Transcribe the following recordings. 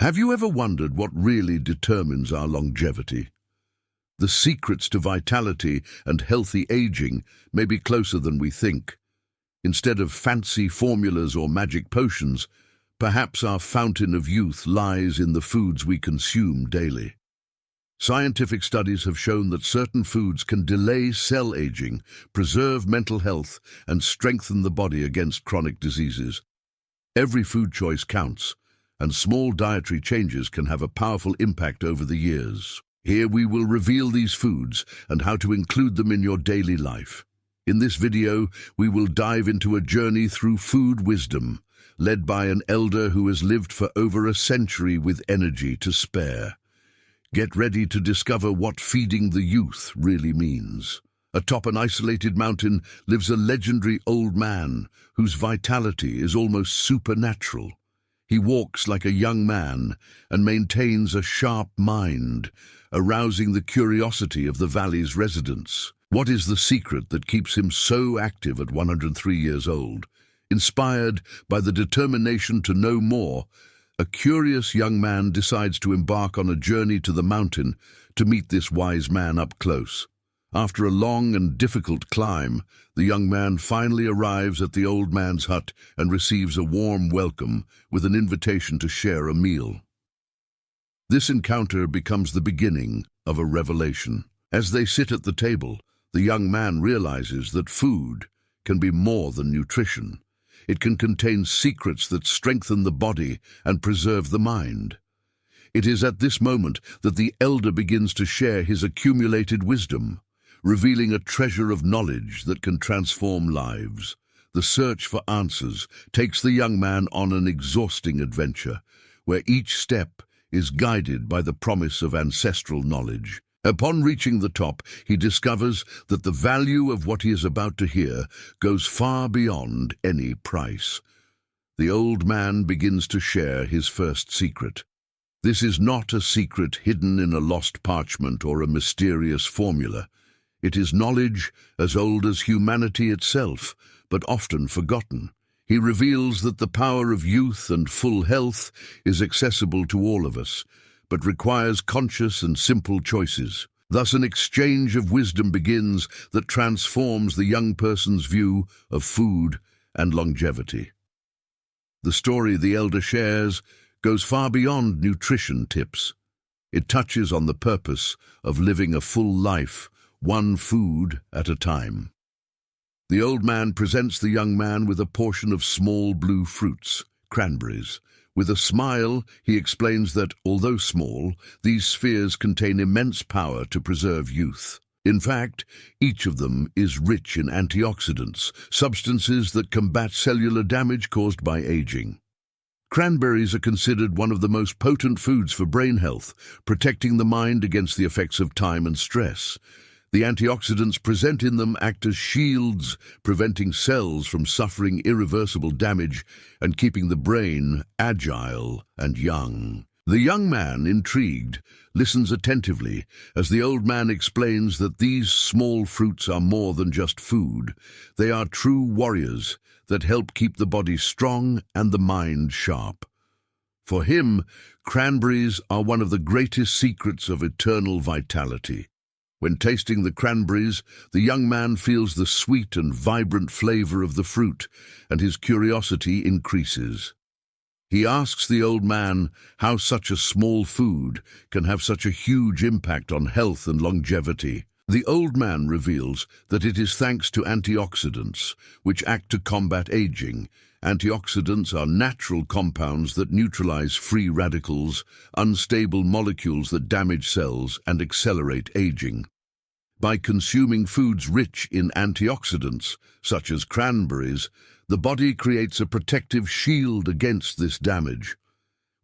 Have you ever wondered what really determines our longevity? The secrets to vitality and healthy aging may be closer than we think. Instead of fancy formulas or magic potions, perhaps our fountain of youth lies in the foods we consume daily. Scientific studies have shown that certain foods can delay cell aging, preserve mental health, and strengthen the body against chronic diseases. Every food choice counts, and small dietary changes can have a powerful impact over the years. Here we will reveal these foods and how to include them in your daily life. In this video, we will dive into a journey through food wisdom, led by an elder who has lived for over a century with energy to spare. Get ready to discover what feeding the youth really means. Atop an isolated mountain lives a legendary old man whose vitality is almost supernatural. He walks like a young man and maintains a sharp mind, arousing the curiosity of the valley's residents. What is the secret that keeps him so active at 103 years old? Inspired by the determination to know more, a curious young man decides to embark on a journey to the mountain to meet this wise man up close. After a long and difficult climb, the young man finally arrives at the old man's hut and receives a warm welcome with an invitation to share a meal. This encounter becomes the beginning of a revelation. As they sit at the table, the young man realizes that food can be more than nutrition. It can contain secrets that strengthen the body and preserve the mind. It is at this moment that the elder begins to share his accumulated wisdom, revealing a treasure of knowledge that can transform lives. The search for answers takes the young man on an exhausting adventure, where each step is guided by the promise of ancestral knowledge. Upon reaching the top, he discovers that the value of what he is about to hear goes far beyond any price. The old man begins to share his first secret. This is not a secret hidden in a lost parchment or a mysterious formula. It is knowledge as old as humanity itself, but often forgotten. He reveals that the power of youth and full health is accessible to all of us, but requires conscious and simple choices. Thus an exchange of wisdom begins that transforms the young person's view of food and longevity. The story the elder shares goes far beyond nutrition tips. It touches on the purpose of living a full life, one food at a time. The old man presents the young man with a portion of small blue fruits, cranberries. With a smile, he explains that, although small, these spheres contain immense power to preserve youth. In fact, each of them is rich in antioxidants, substances that combat cellular damage caused by aging. Cranberries are considered one of the most potent foods for brain health, protecting the mind against the effects of time and stress. The antioxidants present in them act as shields, preventing cells from suffering irreversible damage and keeping the brain agile and young. The young man, intrigued, listens attentively as the old man explains that these small fruits are more than just food. They are true warriors that help keep the body strong and the mind sharp. For him, cranberries are one of the greatest secrets of eternal vitality. When tasting the cranberries, the young man feels the sweet and vibrant flavor of the fruit, and his curiosity increases. He asks the old man how such a small food can have such a huge impact on health and longevity. The old man reveals that it is thanks to antioxidants, which act to combat aging. Antioxidants are natural compounds that neutralize free radicals, unstable molecules that damage cells and accelerate aging. By consuming foods rich in antioxidants, such as cranberries, the body creates a protective shield against this damage.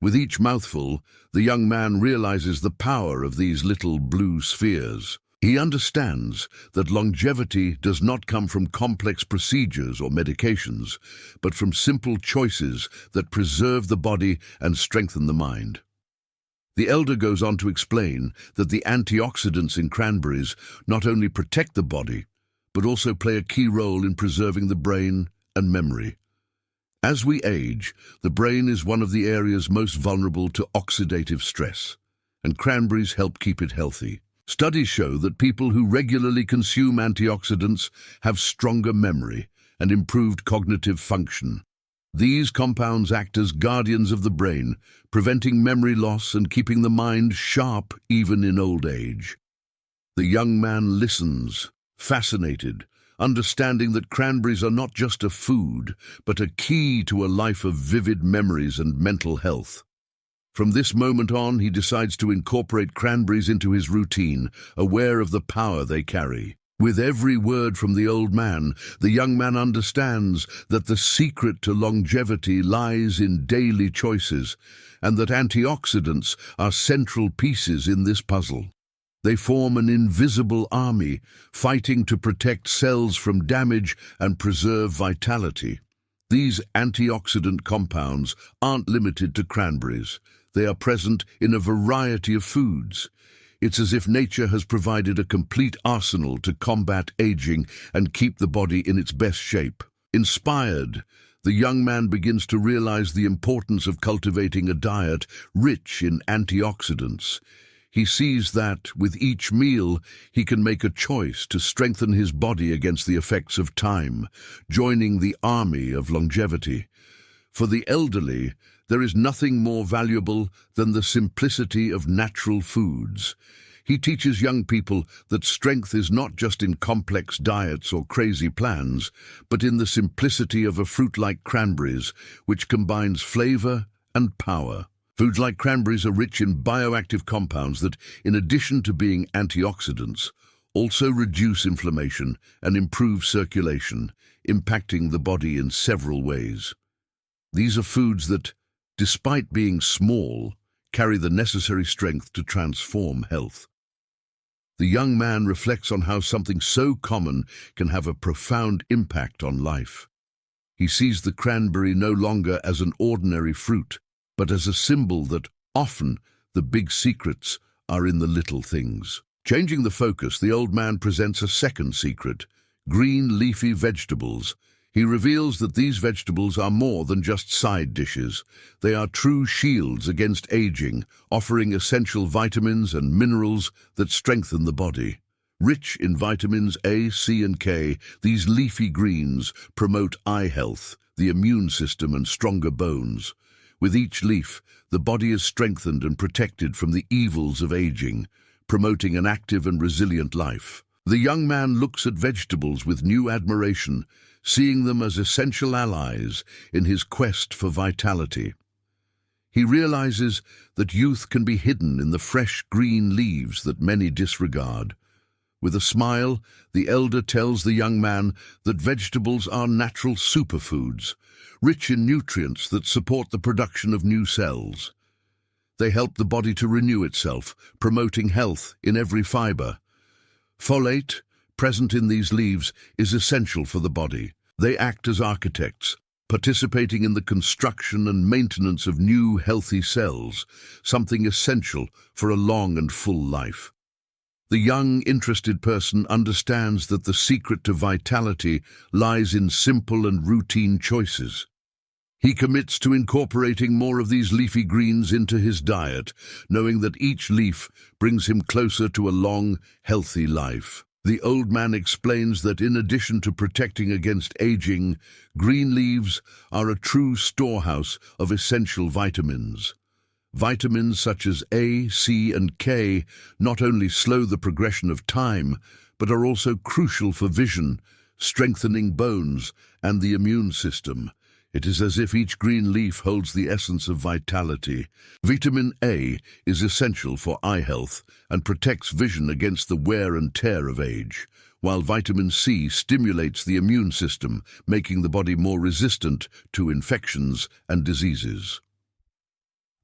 With each mouthful, the young man realizes the power of these little blue spheres. He understands that longevity does not come from complex procedures or medications, but from simple choices that preserve the body and strengthen the mind. The elder goes on to explain that the antioxidants in cranberries not only protect the body, but also play a key role in preserving the brain and memory. As we age, the brain is one of the areas most vulnerable to oxidative stress, and cranberries help keep it healthy. Studies show that people who regularly consume antioxidants have stronger memory and improved cognitive function. These compounds act as guardians of the brain, preventing memory loss and keeping the mind sharp even in old age. The young man listens, fascinated, understanding that cranberries are not just a food, but a key to a life of vivid memories and mental health. From this moment on, he decides to incorporate cranberries into his routine, aware of the power they carry. With every word from the old man, the young man understands that the secret to longevity lies in daily choices, and that antioxidants are central pieces in this puzzle. They form an invisible army, fighting to protect cells from damage and preserve vitality. These antioxidant compounds aren't limited to cranberries. They are present in a variety of foods. It's as if nature has provided a complete arsenal to combat aging and keep the body in its best shape. Inspired, the young man begins to realize the importance of cultivating a diet rich in antioxidants. He sees that, with each meal, he can make a choice to strengthen his body against the effects of time, joining the army of longevity. For the elderly, there is nothing more valuable than the simplicity of natural foods. He teaches young people that strength is not just in complex diets or crazy plans, but in the simplicity of a fruit like cranberries, which combines flavor and power. Foods like cranberries are rich in bioactive compounds that, in addition to being antioxidants, also reduce inflammation and improve circulation, impacting the body in several ways. These are foods that, despite being small, carry the necessary strength to transform health. The young man reflects on how something so common can have a profound impact on life. He sees the cranberry no longer as an ordinary fruit, but as a symbol that often the big secrets are in the little things. Changing the focus, the old man presents a second secret: green leafy vegetables. He reveals that these vegetables are more than just side dishes. They are true shields against aging, offering essential vitamins and minerals that strengthen the body. Rich in vitamins A, C, and K, these leafy greens promote eye health, the immune system, and stronger bones. With each leaf, the body is strengthened and protected from the evils of aging, promoting an active and resilient life. The young man looks at vegetables with new admiration, seeing them as essential allies in his quest for vitality. He realizes that youth can be hidden in the fresh green leaves that many disregard. With a smile, the elder tells the young man that vegetables are natural superfoods, rich in nutrients that support the production of new cells. They help the body to renew itself, promoting health in every fiber. Folate, present in these leaves, is essential for the body. They act as architects, participating in the construction and maintenance of new, healthy cells, something essential for a long and full life. The young, interested person understands that the secret to vitality lies in simple and routine choices. He commits to incorporating more of these leafy greens into his diet, knowing that each leaf brings him closer to a long, healthy life. The old man explains that in addition to protecting against aging, green leaves are a true storehouse of essential vitamins. Vitamins such as A, C, and K not only slow the progression of time, but are also crucial for vision, strengthening bones, and the immune system. It is as if each green leaf holds the essence of vitality. Vitamin A is essential for eye health and protects vision against the wear and tear of age, while vitamin C stimulates the immune system, making the body more resistant to infections and diseases.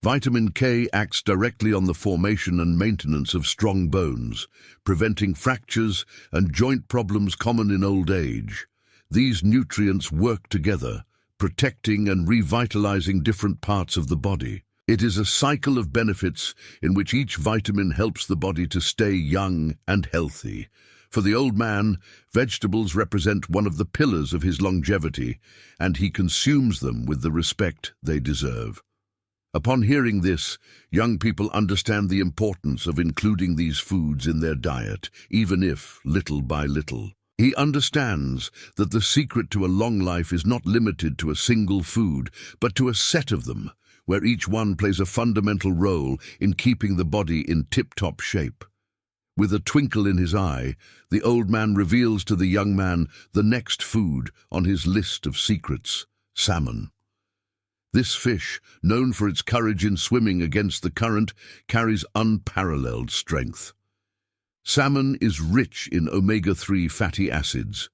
Vitamin K acts directly on the formation and maintenance of strong bones, preventing fractures and joint problems common in old age. These nutrients work together, protecting and revitalizing different parts of the body. It is a cycle of benefits in which each vitamin helps the body to stay young and healthy, For the old man, vegetables represent one of the pillars of his longevity, and he consumes them with the respect they deserve. Upon hearing this, young people understand the importance of including these foods in their diet, even if little by little. He understands that the secret to a long life is not limited to a single food, but to a set of them, where each one plays a fundamental role in keeping the body in tip-top shape. With a twinkle in his eye, the old man reveals to the young man the next food on his list of secrets: salmon. This fish, known for its courage in swimming against the current, carries unparalleled strength. Salmon is rich in omega-3 fatty acids,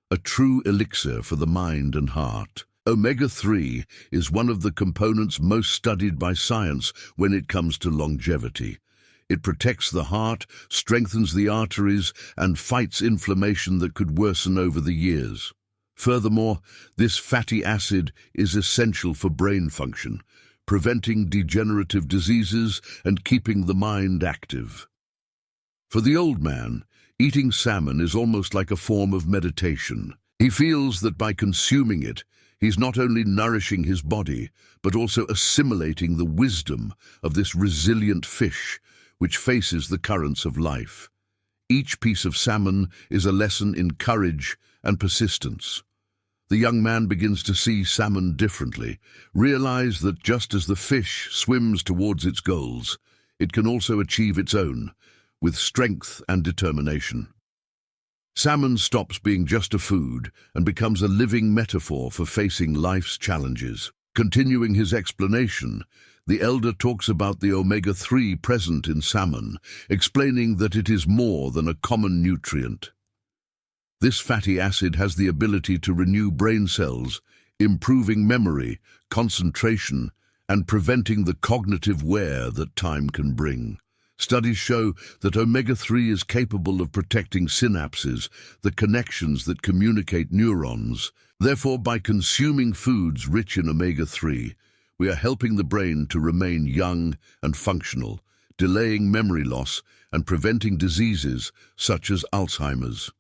a true elixir for the mind and heart. Omega-3 is one of the components most studied by science when it comes to longevity. It protects the heart, strengthens the arteries, and fights inflammation that could worsen over the years. Furthermore, this fatty acid is essential for brain function, preventing degenerative diseases and keeping the mind active. For the old man, eating salmon is almost like a form of meditation. He feels that by consuming it, he's not only nourishing his body, but also assimilating the wisdom of this resilient fish, which faces the currents of life. Each piece of salmon is a lesson in courage and persistence. The young man begins to see salmon differently, realize that just as the fish swims towards its goals, it can also achieve its own, with strength and determination. Salmon stops being just a food and becomes a living metaphor for facing life's challenges. Continuing his explanation, the elder talks about the omega-3 present in salmon, explaining that it is more than a common nutrient. This fatty acid has the ability to renew brain cells, improving memory, concentration, and preventing the cognitive wear that time can bring. Studies show that omega-3 is capable of protecting synapses, the connections that communicate neurons. Therefore, by consuming foods rich in omega-3, we are helping the brain to remain young and functional, delaying memory loss and preventing diseases such as Alzheimer's.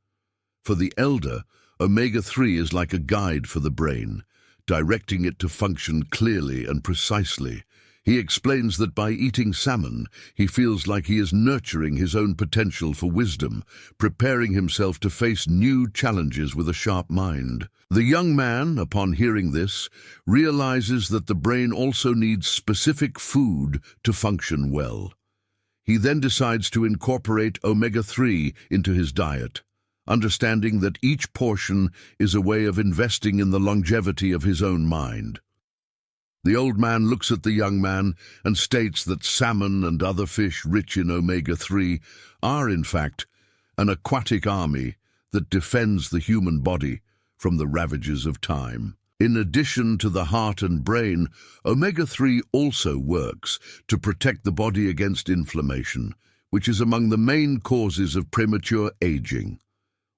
For the elder, omega-3 is like a guide for the brain, directing it to function clearly and precisely. He explains that by eating salmon, he feels like he is nurturing his own potential for wisdom, preparing himself to face new challenges with a sharp mind. The young man, upon hearing this, realizes that the brain also needs specific food to function well. He then decides to incorporate omega-3 into his diet, understanding that each portion is a way of investing in the longevity of his own mind. The old man looks at the young man and states that salmon and other fish rich in omega-3 are, in fact, an aquatic army that defends the human body from the ravages of time. In addition to the heart and brain, omega-3 also works to protect the body against inflammation, which is among the main causes of premature aging.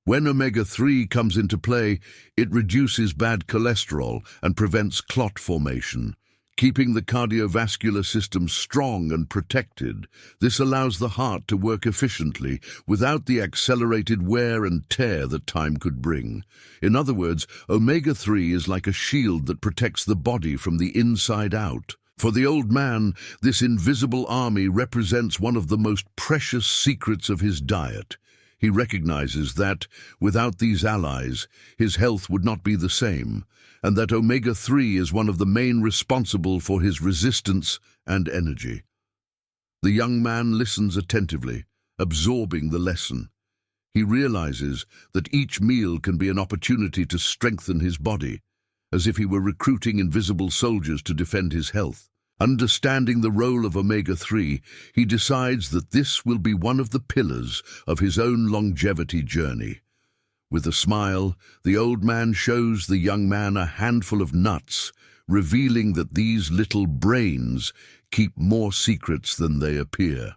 When omega-3 comes into play, it reduces bad cholesterol and prevents clot formation, keeping the cardiovascular system strong and protected. This allows the heart to work efficiently without the accelerated wear and tear that time could bring. In other words, omega-3 is like a shield that protects the body from the inside out. For the old man, this invisible army represents one of the most precious secrets of his diet. He recognizes that, without these allies, his health would not be the same, and that omega-3 is one of the main responsible for his resistance and energy. The young man listens attentively, absorbing the lesson. He realizes that each meal can be an opportunity to strengthen his body, as if he were recruiting invisible soldiers to defend his health. Understanding the role of omega-3, he decides that this will be one of the pillars of his own longevity journey. With a smile, the old man shows the young man a handful of nuts, revealing that these little brains keep more secrets than they appear.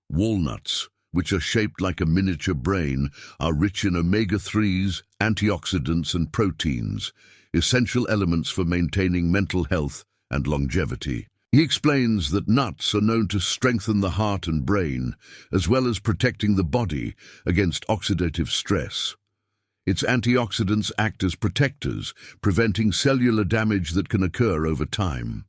Walnuts, which are shaped like a miniature brain, are rich in omega-3s, antioxidants and proteins, essential elements for maintaining mental health and longevity. He explains that nuts are known to strengthen the heart and brain, as well as protecting the body against oxidative stress. Its antioxidants act as protectors, preventing cellular damage that can occur over time.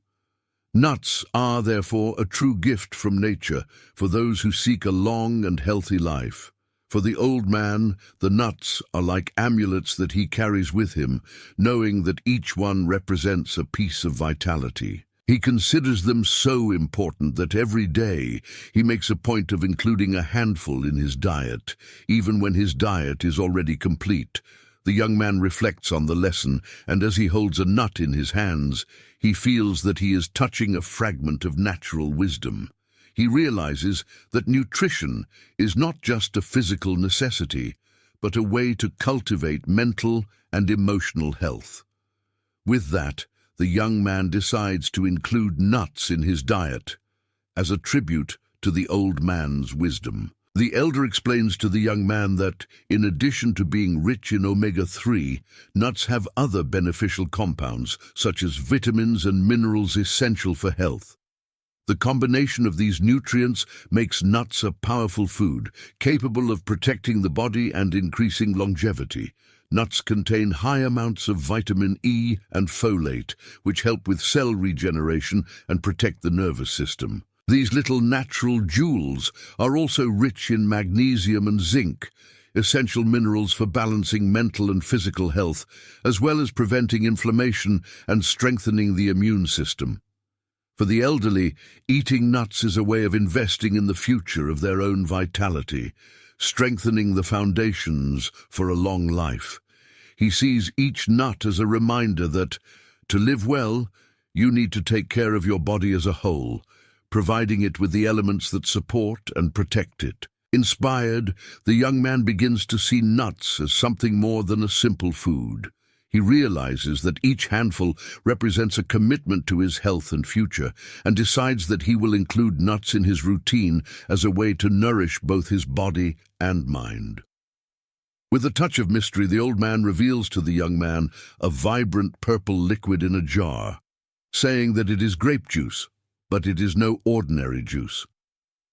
Nuts are, therefore, a true gift from nature for those who seek a long and healthy life. For the old man, the nuts are like amulets that he carries with him, knowing that each one represents a piece of vitality. He considers them so important that every day he makes a point of including a handful in his diet, even when his diet is already complete. The young man reflects on the lesson, and as he holds a nut in his hands, he feels that he is touching a fragment of natural wisdom. He realizes that nutrition is not just a physical necessity, but a way to cultivate mental and emotional health. With that, the young man decides to include nuts in his diet as a tribute to the old man's wisdom. The elder explains to the young man that, in addition to being rich in omega-3, nuts have other beneficial compounds, such as vitamins and minerals essential for health. The combination of these nutrients makes nuts a powerful food, capable of protecting the body and increasing longevity. Nuts contain high amounts of vitamin E and folate, which help with cell regeneration and protect the nervous system. These little natural jewels are also rich in magnesium and zinc, essential minerals for balancing mental and physical health, as well as preventing inflammation and strengthening the immune system. For the elderly, eating nuts is a way of investing in the future of their own vitality, strengthening the foundations for a long life. He sees each nut as a reminder that, to live well, you need to take care of your body as a whole, providing it with the elements that support and protect it. Inspired, the young man begins to see nuts as something more than a simple food. He realizes that each handful represents a commitment to his health and future, and decides that he will include nuts in his routine as a way to nourish both his body and mind. With a touch of mystery, the old man reveals to the young man a vibrant purple liquid in a jar, saying that it is grape juice, but it is no ordinary juice.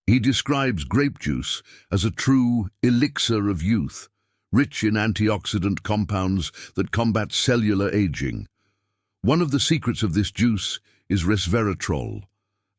He describes grape juice as a true elixir of youth, rich in antioxidant compounds that combat cellular aging. One of the secrets of this juice is resveratrol,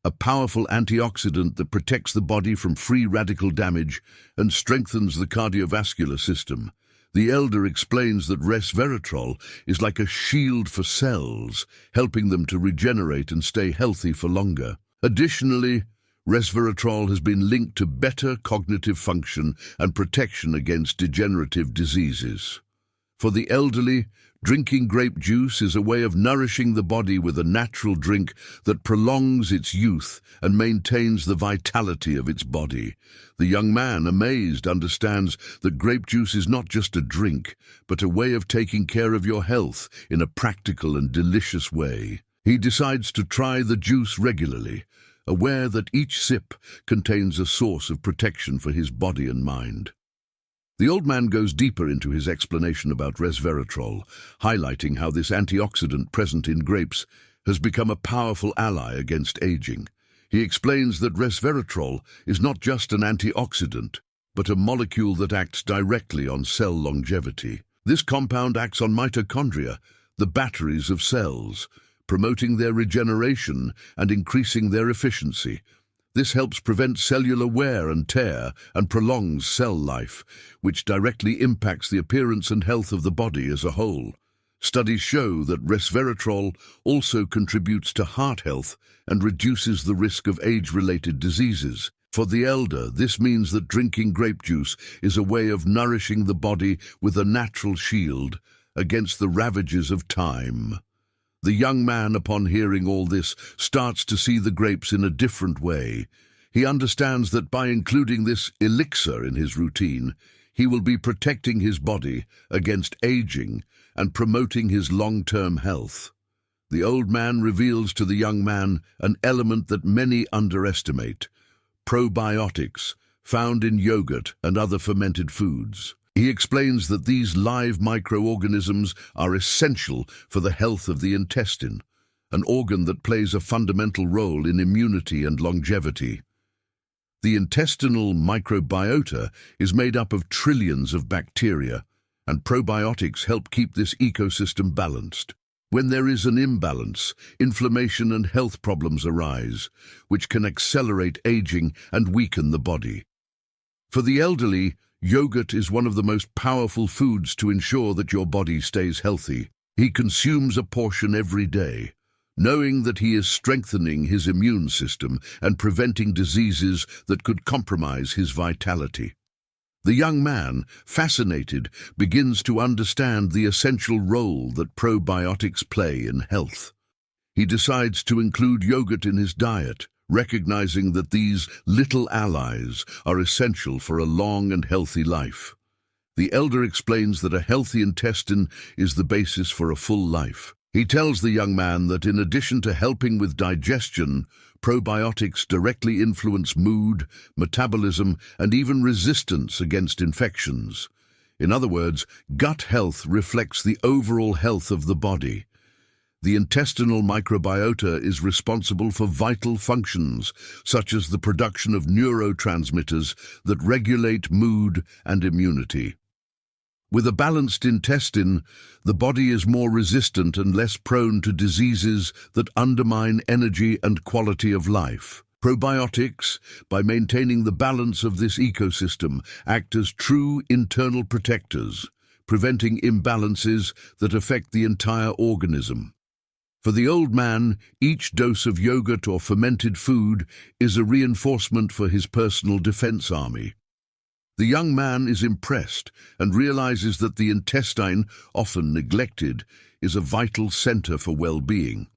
a powerful antioxidant that protects the body from free radical damage and strengthens the cardiovascular system. The elder explains that resveratrol is like a shield for cells, helping them to regenerate and stay healthy for longer. Additionally, resveratrol has been linked to better cognitive function and protection against degenerative diseases. For the elderly, drinking grape juice is a way of nourishing the body with a natural drink that prolongs its youth and maintains the vitality of its body. The young man, amazed, understands that grape juice is not just a drink, but a way of taking care of your health in a practical and delicious way. He decides to try the juice regularly, aware that each sip contains a source of protection for his body and mind. The old man goes deeper into his explanation about resveratrol, highlighting how this antioxidant present in grapes has become a powerful ally against aging. He explains that resveratrol is not just an antioxidant, but a molecule that acts directly on cell longevity. This compound acts on mitochondria, the batteries of cells, promoting their regeneration and increasing their efficiency. This helps prevent cellular wear and tear and prolongs cell life, which directly impacts the appearance and health of the body as a whole. Studies show that resveratrol also contributes to heart health and reduces the risk of age-related diseases. For the elder, this means that drinking grape juice is a way of nourishing the body with a natural shield against the ravages of time. The young man, upon hearing all this, starts to see the grapes in a different way. He understands that by including this elixir in his routine, he will be protecting his body against aging and promoting his long-term health. The old man reveals to the young man an element that many underestimate: probiotics, found in yogurt and other fermented foods. He explains that these live microorganisms are essential for the health of the intestine, an organ that plays a fundamental role in immunity and longevity. The intestinal microbiota is made up of trillions of bacteria, and probiotics help keep this ecosystem balanced. When there is an imbalance, inflammation and health problems arise, which can accelerate aging and weaken the body. For the elderly, yogurt is one of the most powerful foods to ensure that your body stays healthy. He consumes a portion every day, knowing that he is strengthening his immune system and preventing diseases that could compromise his vitality. The young man, fascinated, begins to understand the essential role that probiotics play in health. He decides to include yogurt in his diet, recognizing that these little allies are essential for a long and healthy life. The elder explains that a healthy intestine is the basis for a full life. He tells the young man that in addition to helping with digestion, probiotics directly influence mood, metabolism, and even resistance against infections. In other words, gut health reflects the overall health of the body. The intestinal microbiota is responsible for vital functions, such as the production of neurotransmitters that regulate mood and immunity. With a balanced intestine, the body is more resistant and less prone to diseases that undermine energy and quality of life. Probiotics, by maintaining the balance of this ecosystem, act as true internal protectors, preventing imbalances that affect the entire organism. For the old man, each dose of yogurt or fermented food is a reinforcement for his personal defense army. The young man is impressed and realizes that the intestine, often neglected, is a vital center for well-being.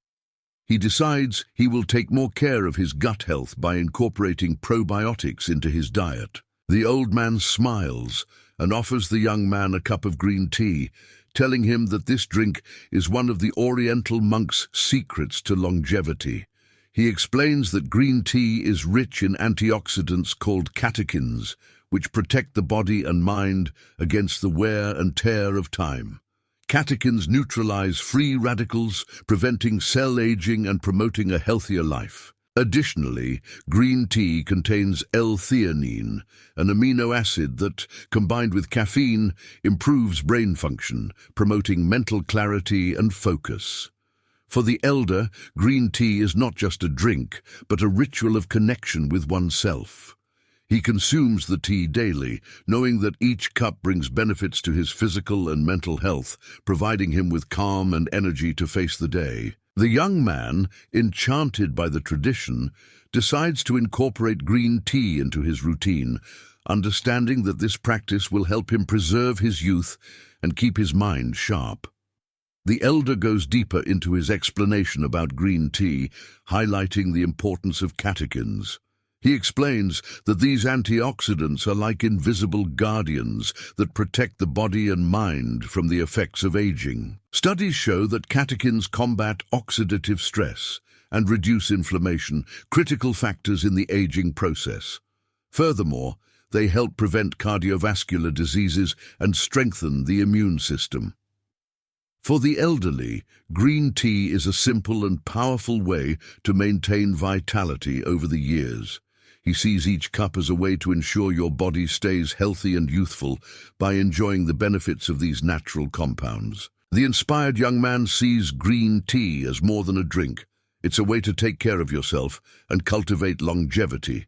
He decides he will take more care of his gut health by incorporating probiotics into his diet. The old man smiles and offers the young man a cup of green tea, telling him that this drink is one of the Oriental monk's secrets to longevity. He explains that green tea is rich in antioxidants called catechins, which protect the body and mind against the wear and tear of time. Catechins neutralize free radicals, preventing cell aging and promoting a healthier life. Additionally, green tea contains L-theanine, an amino acid that, combined with caffeine, improves brain function, promoting mental clarity and focus. For the elder, green tea is not just a drink, but a ritual of connection with oneself. He consumes the tea daily, knowing that each cup brings benefits to his physical and mental health, providing him with calm and energy to face the day. The young man, enchanted by the tradition, decides to incorporate green tea into his routine, understanding that this practice will help him preserve his youth and keep his mind sharp. The elder goes deeper into his explanation about green tea, highlighting the importance of catechins. He explains that these antioxidants are like invisible guardians that protect the body and mind from the effects of aging. Studies show that catechins combat oxidative stress and reduce inflammation, critical factors in the aging process. Furthermore, they help prevent cardiovascular diseases and strengthen the immune system. For the elderly, green tea is a simple and powerful way to maintain vitality over the years. He sees each cup as a way to ensure your body stays healthy and youthful by enjoying the benefits of these natural compounds. The inspired young man sees green tea as more than a drink. It's a way to take care of yourself and cultivate longevity.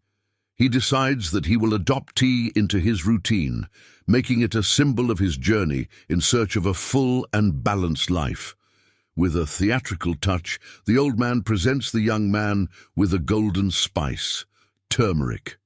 He decides that he will adopt tea into his routine, making it a symbol of his journey in search of a full and balanced life. With a theatrical touch, the old man presents the young man with a golden spice, turmeric.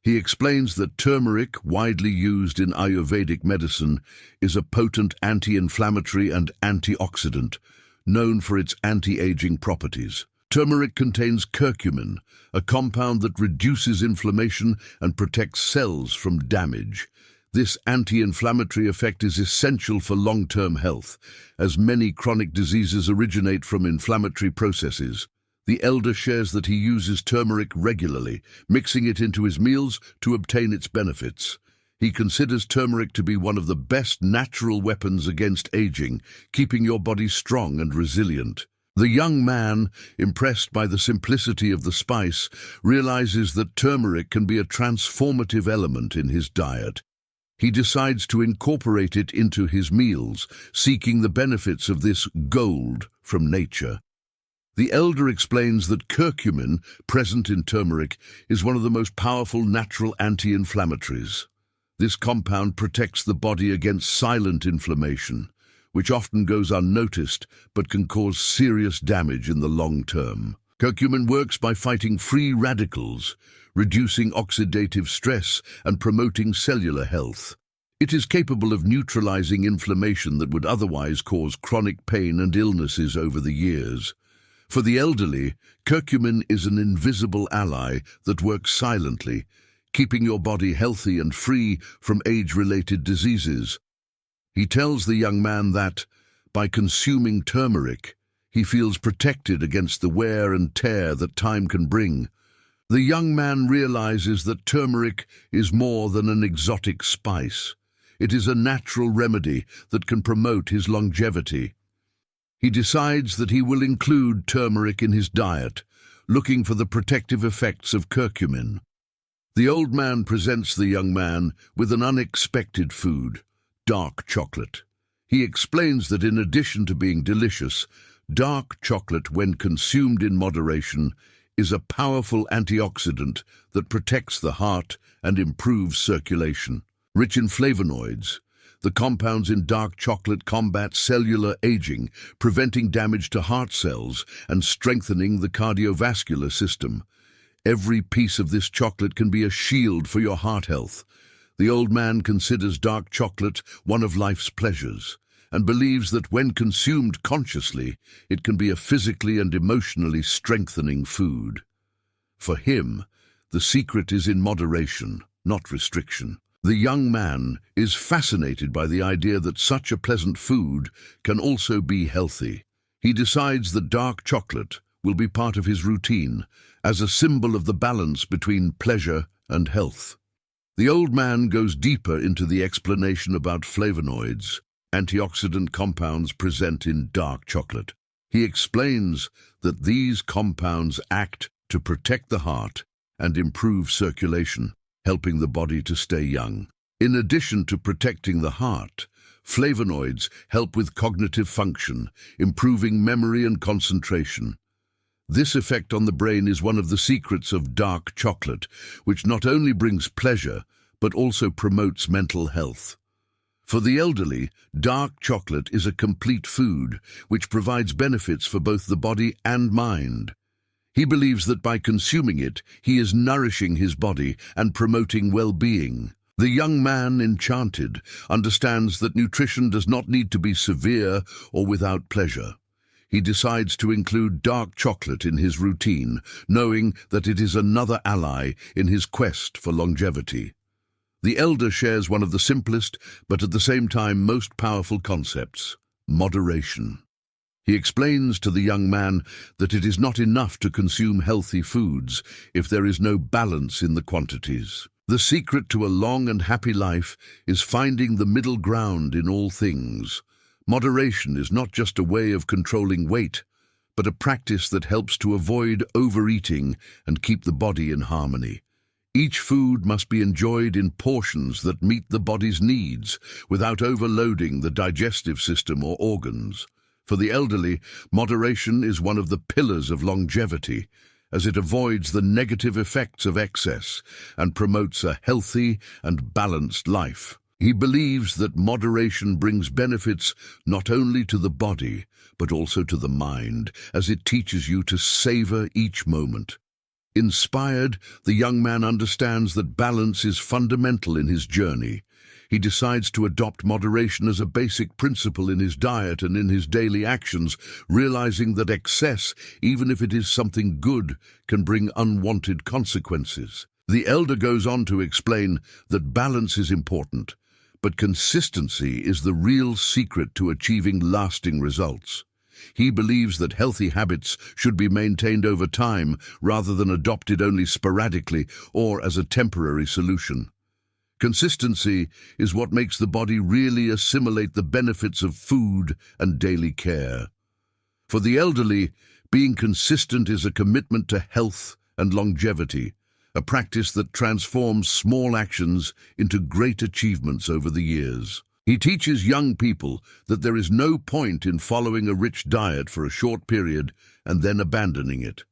He explains that turmeric, widely used in Ayurvedic medicine, is a potent anti-inflammatory and antioxidant, known for its anti-aging properties. Turmeric contains curcumin, a compound that reduces inflammation and protects cells from damage. This anti-inflammatory effect is essential for long-term health, as many chronic diseases originate from inflammatory processes. The elder shares that he uses turmeric regularly, mixing it into his meals to obtain its benefits. He considers turmeric to be one of the best natural weapons against aging, keeping your body strong and resilient. The young man, impressed by the simplicity of the spice, realizes that turmeric can be a transformative element in his diet. He decides to incorporate it into his meals, seeking the benefits of this gold from nature. The elder explains that curcumin, present in turmeric, is one of the most powerful natural anti-inflammatories. This compound protects the body against silent inflammation, which often goes unnoticed but can cause serious damage in the long term. Curcumin works by fighting free radicals, reducing oxidative stress and promoting cellular health. It is capable of neutralizing inflammation that would otherwise cause chronic pain and illnesses over the years. For the elderly, curcumin is an invisible ally that works silently, keeping your body healthy and free from age-related diseases. He tells the young man that, by consuming turmeric, he feels protected against the wear and tear that time can bring. The young man realizes that turmeric is more than an exotic spice. It is a natural remedy that can promote his longevity. He decides that he will include turmeric in his diet, looking for the protective effects of curcumin. The old man presents the young man with an unexpected food, dark chocolate. He explains that in addition to being delicious, dark chocolate, when consumed in moderation, is a powerful antioxidant that protects the heart and improves circulation. Rich in flavonoids, the compounds in dark chocolate combat cellular aging, preventing damage to heart cells and strengthening the cardiovascular system. Every piece of this chocolate can be a shield for your heart health. The old man considers dark chocolate one of life's pleasures and believes that when consumed consciously, it can be a physically and emotionally strengthening food. For him, the secret is in moderation, not restriction. The young man is fascinated by the idea that such a pleasant food can also be healthy. He decides that dark chocolate will be part of his routine as a symbol of the balance between pleasure and health. The old man goes deeper into the explanation about flavonoids, antioxidant compounds present in dark chocolate. He explains that these compounds act to protect the heart and improve circulation, helping the body to stay young. In addition to protecting the heart, flavonoids help with cognitive function, improving memory and concentration. This effect on the brain is one of the secrets of dark chocolate, which not only brings pleasure, but also promotes mental health. For the elderly, dark chocolate is a complete food, which provides benefits for both the body and mind. He believes that by consuming it, he is nourishing his body and promoting well-being. The young man, enchanted, understands that nutrition does not need to be severe or without pleasure. He decides to include dark chocolate in his routine, knowing that it is another ally in his quest for longevity. The elder shares one of the simplest, but at the same time most powerful concepts: moderation. He explains to the young man that it is not enough to consume healthy foods if there is no balance in the quantities. The secret to a long and happy life is finding the middle ground in all things. Moderation is not just a way of controlling weight, but a practice that helps to avoid overeating and keep the body in harmony. Each food must be enjoyed in portions that meet the body's needs, without overloading the digestive system or organs. For the elderly, moderation is one of the pillars of longevity, as it avoids the negative effects of excess and promotes a healthy and balanced life. He believes that moderation brings benefits not only to the body, but also to the mind, as it teaches you to savor each moment. Inspired, the young man understands that balance is fundamental in his journey. He decides to adopt moderation as a basic principle in his diet and in his daily actions, realizing that excess, even if it is something good, can bring unwanted consequences. The elder goes on to explain that balance is important, but consistency is the real secret to achieving lasting results. He believes that healthy habits should be maintained over time rather than adopted only sporadically or as a temporary solution. Consistency is what makes the body really assimilate the benefits of food and daily care. For the elderly, being consistent is a commitment to health and longevity, a practice that transforms small actions into great achievements over the years. He teaches young people that there is no point in following a rich diet for a short period and then abandoning it.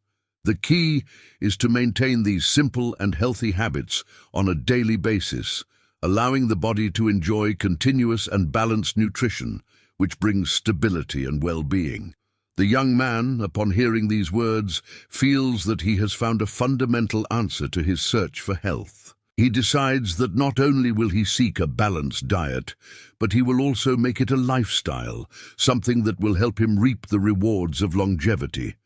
The key is to maintain these simple and healthy habits on a daily basis, allowing the body to enjoy continuous and balanced nutrition, which brings stability and well-being. The young man, upon hearing these words, feels that he has found a fundamental answer to his search for health. He decides that not only will he seek a balanced diet, but he will also make it a lifestyle, something that will help him reap the rewards of longevity.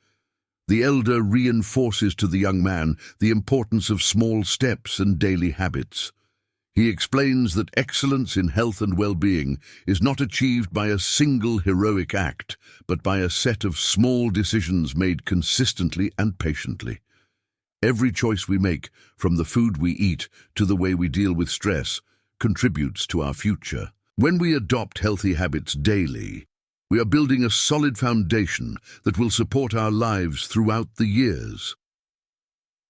The elder reinforces to the young man the importance of small steps and daily habits. He explains that excellence in health and well-being is not achieved by a single heroic act, but by a set of small decisions made consistently and patiently. Every choice we make, from the food we eat to the way we deal with stress, contributes to our future. When we adopt healthy habits daily, we are building a solid foundation that will support our lives throughout the years.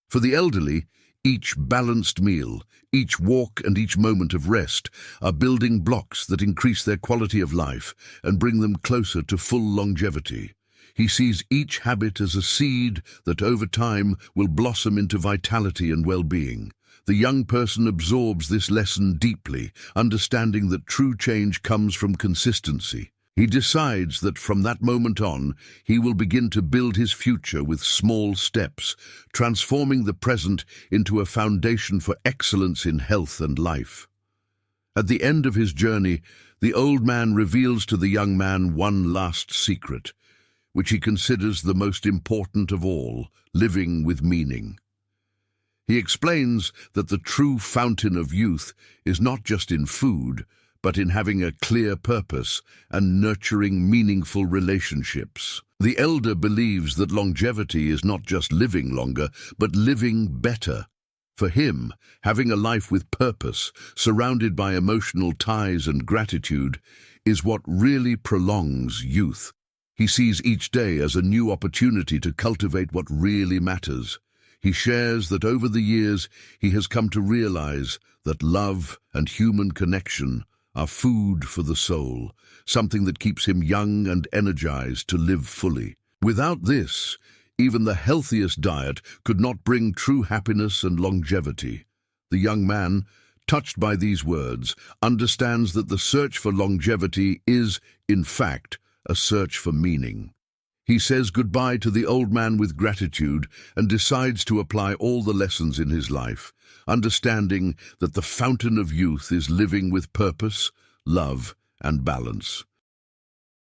For the elderly, each balanced meal, each walk and each moment of rest are building blocks that increase their quality of life and bring them closer to full longevity. He sees each habit as a seed that over time will blossom into vitality and well-being. The young person absorbs this lesson deeply, understanding that true change comes from consistency. He decides that from that moment on, he will begin to build his future with small steps, transforming the present into a foundation for excellence in health and life. At the end of his journey, the old man reveals to the young man one last secret, which he considers the most important of all: living with meaning. He explains that the true fountain of youth is not just in food, but in having a clear purpose and nurturing meaningful relationships. The elder believes that longevity is not just living longer, but living better. For him, having a life with purpose, surrounded by emotional ties and gratitude, is what really prolongs youth. He sees each day as a new opportunity to cultivate what really matters. He shares that over the years he has come to realize that love and human connection are food for the soul, something that keeps him young and energized to live fully. Without this, even the healthiest diet could not bring true happiness and longevity. The young man, touched by these words, understands that the search for longevity is, in fact, a search for meaning. He says goodbye to the old man with gratitude and decides to apply all the lessons in his life, understanding that the fountain of youth is living with purpose, love, and balance.